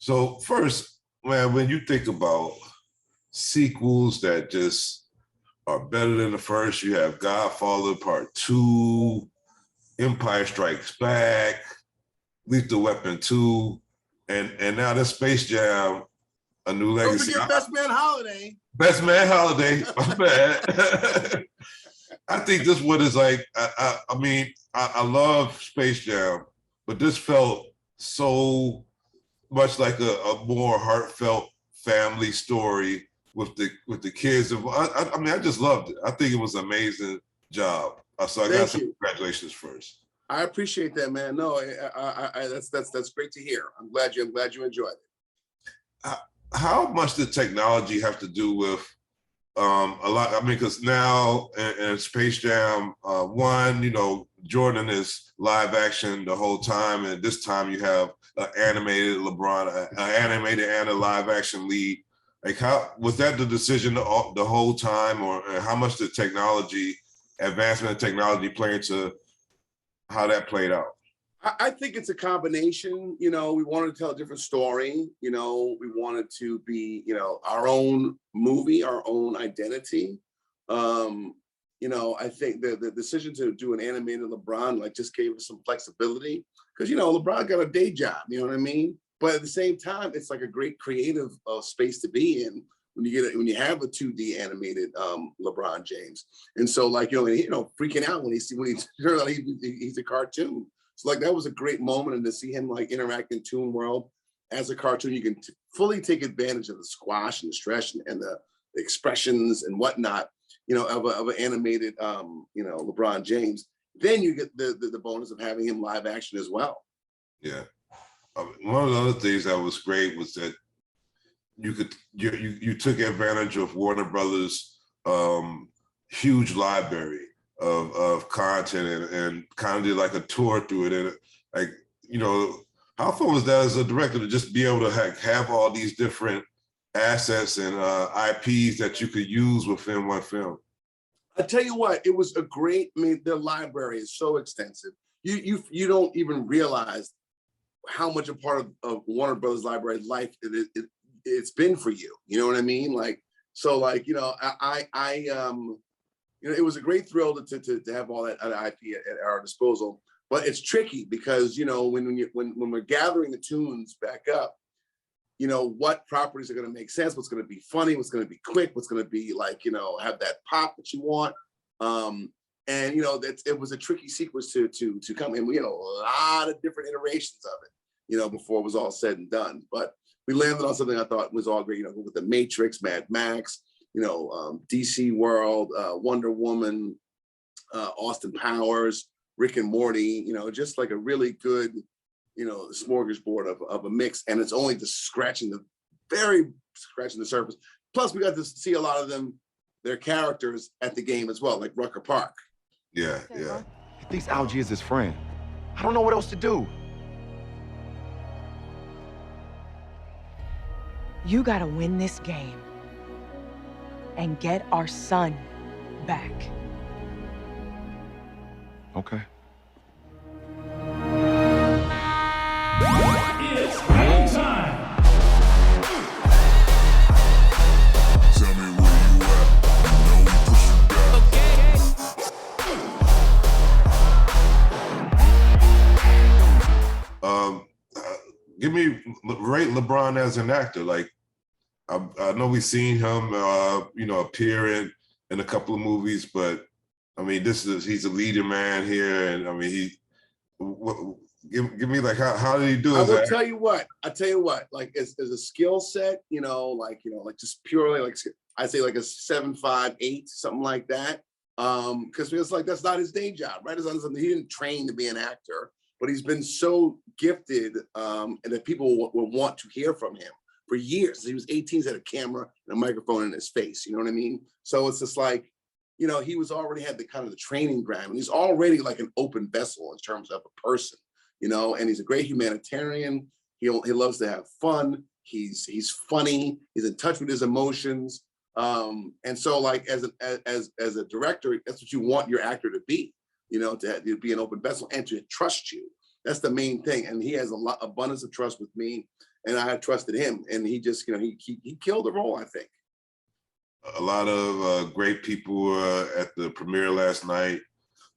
So first, man, when you think about sequels that just are better than the first, you have Godfather Part 2, Empire Strikes Back, Lethal Weapon 2, and now the Space Jam, A New Don't Legacy. forget Best Man Holiday. Best Man Holiday, my bad. I think this one is like, I mean, I love Space Jam, but this felt so much like a more heartfelt family story with the kids. I mean, I just loved it. I think it was an amazing job. So I got some congratulations first. I appreciate that, man. No, that's great to hear. I'm glad you enjoyed it. How much did technology have to do with a lot? I mean, because now in Space Jam 1, you know, Jordan is live action the whole time, and this time you have an animated LeBron, an animated and a live action lead. Like, how was that the decision the whole time, or how much did advancement of technology play into how that played out? I think it's a combination. You know, we wanted to tell a different story. You know, we wanted to be, you know, our own movie, our own identity. You know, I think the decision to do an animated LeBron like just gave us some flexibility because, you know, LeBron got a day job, you know what I mean? But at the same time, it's like a great creative space to be in when you have a 2D animated LeBron James. And so, like, you know, freaking out when he turned out he's a cartoon. So like that was a great moment, and to see him like interact in Toon World as a cartoon, you can fully take advantage of the squash and the stretch and the expressions and whatnot, you know, of an animated, you know, LeBron James. Then you get the bonus of having him live action as well. Yeah, one of the other things that was great was that you took advantage of Warner Brothers' huge library of content and kind of did like a tour through it. And like, you know, how fun was that as a director to just be able to have all these different assets and IPs that you could use within one film? I tell you what, it was a great, I mean, their library is so extensive. You don't even realize how much a part of Warner Brothers library life it's been for you. You know what I mean? Like, so like, you know, you know, it was a great thrill to have all that IP at our disposal, but it's tricky because, you know, when we're gathering the tunes back up, you know, what properties are going to make sense, what's going to be funny, what's going to be quick, what's going to be like, you know, have that pop that you want. And, you know, it was a tricky sequence to come in. We had a lot of different iterations of it, you know, before it was all said and done. But we landed on something I thought was all great, you know, with the Matrix, Mad Max, you know, DC World, Wonder Woman, Austin Powers, Rick and Morty, you know, just like a really good, you know, smorgasbord of a mix. And it's only just scratching the surface. Plus, we got to see a lot of their characters at the game as well, like Rucker Park. Yeah, yeah. He thinks Algie is his friend. I don't know what else to do. You gotta win this game and get our son back. Okay. It's game time. Tell me where you at. You know we push you back. Give me rate LeBron as an actor. Like, I know we've seen him, you know, appear in a couple of movies, but I mean, he's a leading man here, and I mean, give me like how did he do? I will tell you what. Like as a skill set, you know, like just purely like I say like a 7.5, 8, something like that. Because it's like that's not his day job, right? It's not something he didn't train to be an actor, but he's been so gifted, and that people will want to hear from him for years. He was 18, he's had a camera and a microphone in his face. You know what I mean? So it's just like, you know, he was already had the kind of the training ground, and he's already like an open vessel in terms of a person, you know, and he's a great humanitarian. He loves to have fun. He's funny. He's in touch with his emotions. And so like as a director, that's what you want your actor to be, you know, to be an open vessel and to trust you. That's the main thing. And he has abundance of trust with me. and I trusted him, and he just, you know, he killed the role, I think. A lot of great people were at the premiere last night,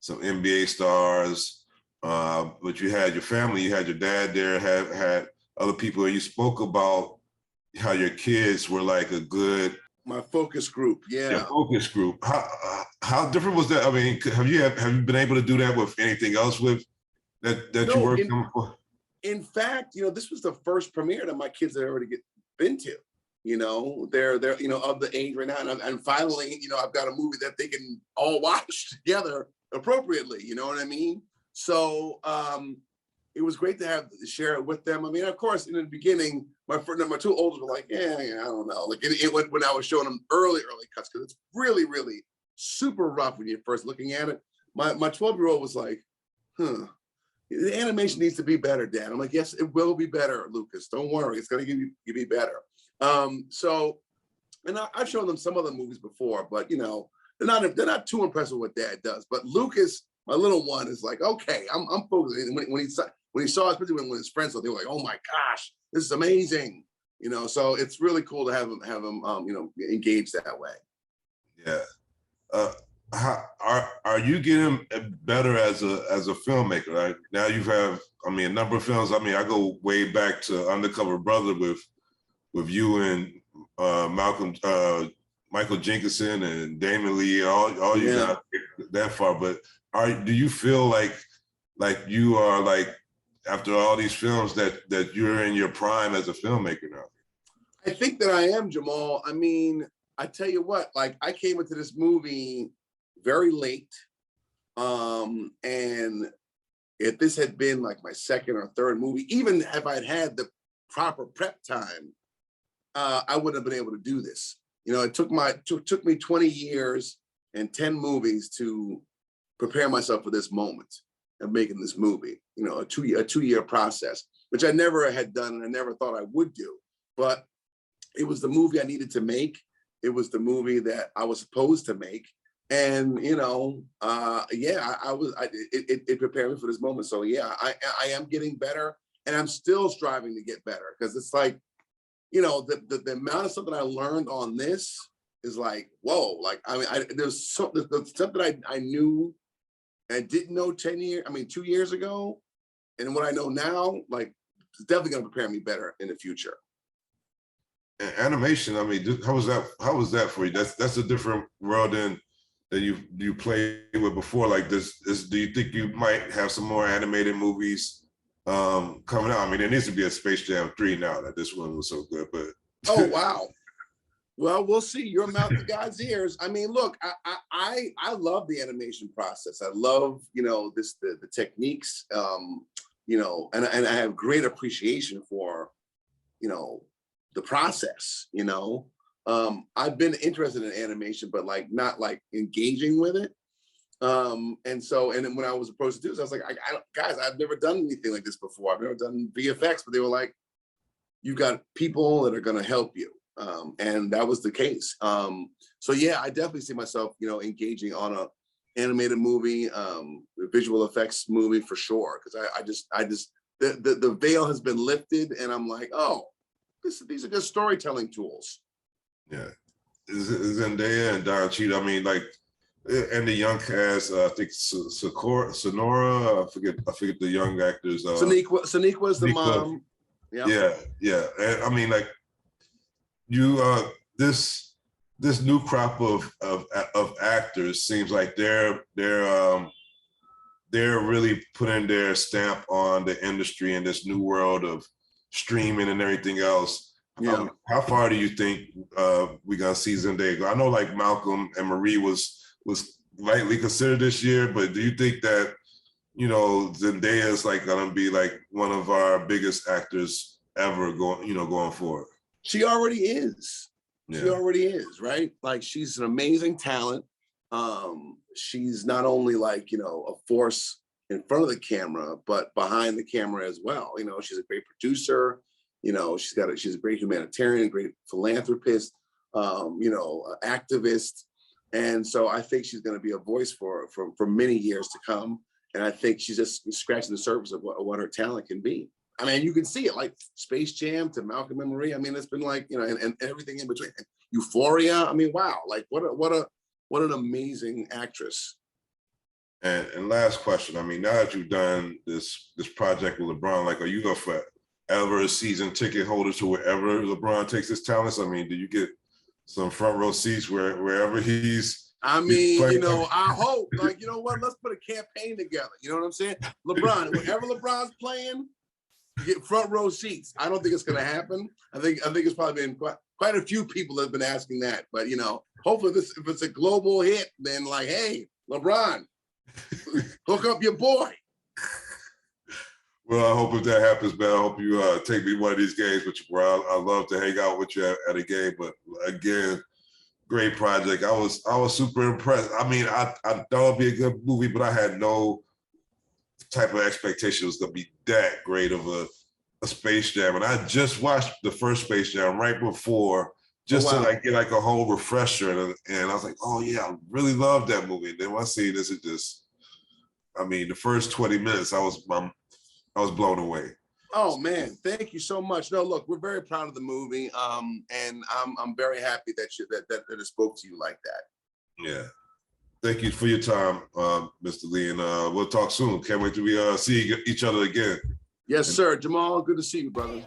some NBA stars, but you had your family, you had your dad there, had other people, and you spoke about how your kids were like a good My focus group, yeah. focus group. How different was that? I mean, have you been able to do that with anything else with that you No, worked on before? In fact, you know, this was the first premiere that my kids had already been to. You know, they're you know, of the age right now, and finally, you know, I've got a movie that they can all watch together appropriately. You know what I mean? So it was great to share it with them. I mean, of course, in the beginning, my two oldest were like, yeah, I don't know. Like when I was showing them early cuts, because it's really, really super rough when you're first looking at it. My 12-year-old was like, the animation needs to be better, Dad. I'm like, yes, it will be better, Lucas. Don't worry, it's gonna be better. So, and I've shown them some other movies before, but you know, they're not too impressed with what Dad does. But Lucas, my little one, is like, okay, I'm focusing. When he saw, especially when his friends saw, they were like, oh my gosh, this is amazing. You know, so it's really cool to have him you know, engaged that way. Yeah. How are you getting better as a filmmaker? Right now, you have, I mean, a number of films. I mean, I go way back to Undercover Brother with you and Michael Jenkinson and Damon Lee. All you got that far, but do you feel like you are like, after all these films, that you're in your prime as a filmmaker now? I think that I am, Jamal. I mean, I tell you what, like I came into this movie very late. And if this had been like my second or third movie, even if I'd had the proper prep time, I wouldn't have been able to do this. You know, it took me 20 years and 10 movies to prepare myself for this moment of making this movie. You know, a two-year process, which I never had done and I never thought I would do. But it was the movie I needed to make. It was the movie that I was supposed to make. And, you know, it prepared me for this moment. So yeah, I am getting better, and I'm still striving to get better, because it's like, you know, the amount of stuff that I learned on this is like, whoa, like, I mean, there's stuff that I knew and didn't know 2 years ago. And what I know now, like, it's definitely gonna prepare me better in the future. Animation, I mean, how was that for you? That's a different world than you played with before. Like do you think you might have some more animated movies coming out? I mean, there needs to be a Space Jam 3 now that this one was so good, but oh wow. Well, we'll see. Your mouth to God's ears. I mean, look, I love the animation process. I love, you know, the techniques, you know, and I have great appreciation for, you know, the process, you know. I've been interested in animation, but like not like engaging with it. And then when I was approached to do this, I was like, guys, I've never done anything like this before. I've never done VFX, but they were like, you got people that are going to help you. And that was the case. So yeah, I definitely see myself, you know, engaging on a animated movie, visual effects movie for sure. Cause I just, the veil has been lifted, and I'm like, oh, these are good storytelling tools. Yeah, Zendaya and Don Cheadle. I mean, like, and the young cast. I think Sonora. I forget the young actors. Sonequa is the mom. Yeah. And I mean, like, you this new crop of actors seems like they're really putting their stamp on the industry in this new world of streaming and everything else. Yeah. How far do you think we're gonna see Zendaya go? I know like Malcolm and Marie was lightly considered this year, but do you think that, you know, Zendaya is like gonna be like one of our biggest actors ever going forward? She already is. Yeah. She already is, right? Like, she's an amazing talent. She's not only like, you know, a force in front of the camera, but behind the camera as well. You know, she's a great producer. You know, she's a great humanitarian, great philanthropist, you know, activist. And so I think she's going to be a voice for many years to come. And I think she's just scratching the surface of what her talent can be. I mean, you can see it like Space Jam to Malcolm and Marie. I mean, it's been like, you know, and everything in between. Euphoria. I mean, wow, like what an amazing actress. And last question. I mean, now that you've done this project with LeBron, like, are you a forever a season ticket holder to wherever LeBron takes his talents? I mean, do you get some front row seats wherever he's? I mean, you know, I hope. Like, you know what? Let's put a campaign together. You know what I'm saying? LeBron, wherever LeBron's playing, you get front row seats. I don't think it's going to happen. I think it's probably been quite a few people that have been asking that. But you know, hopefully, if it's a global hit, then like, hey, LeBron, hook up your boy. Well, I hope if that happens, man, I hope you take me one of these games with you, bro. I love to hang out with you at a game. But again, great project. I was super impressed. I mean, I thought it'd be a good movie, but I had no type of expectation it was gonna be that great of a Space Jam. And I just watched the first Space Jam right before, just to like get like a whole refresher. And I was like, oh yeah, I really love that movie. And then when I see this, it just, I mean, the first 20 minutes, I was blown away. Oh man, thank you so much. No, look, we're very proud of the movie, and I'm very happy that it spoke to you like that. Yeah, thank you for your time, Mr. Lee, and we'll talk soon. Can't wait till we see each other again. Yes, sir, Jamal. Good to see you, brother.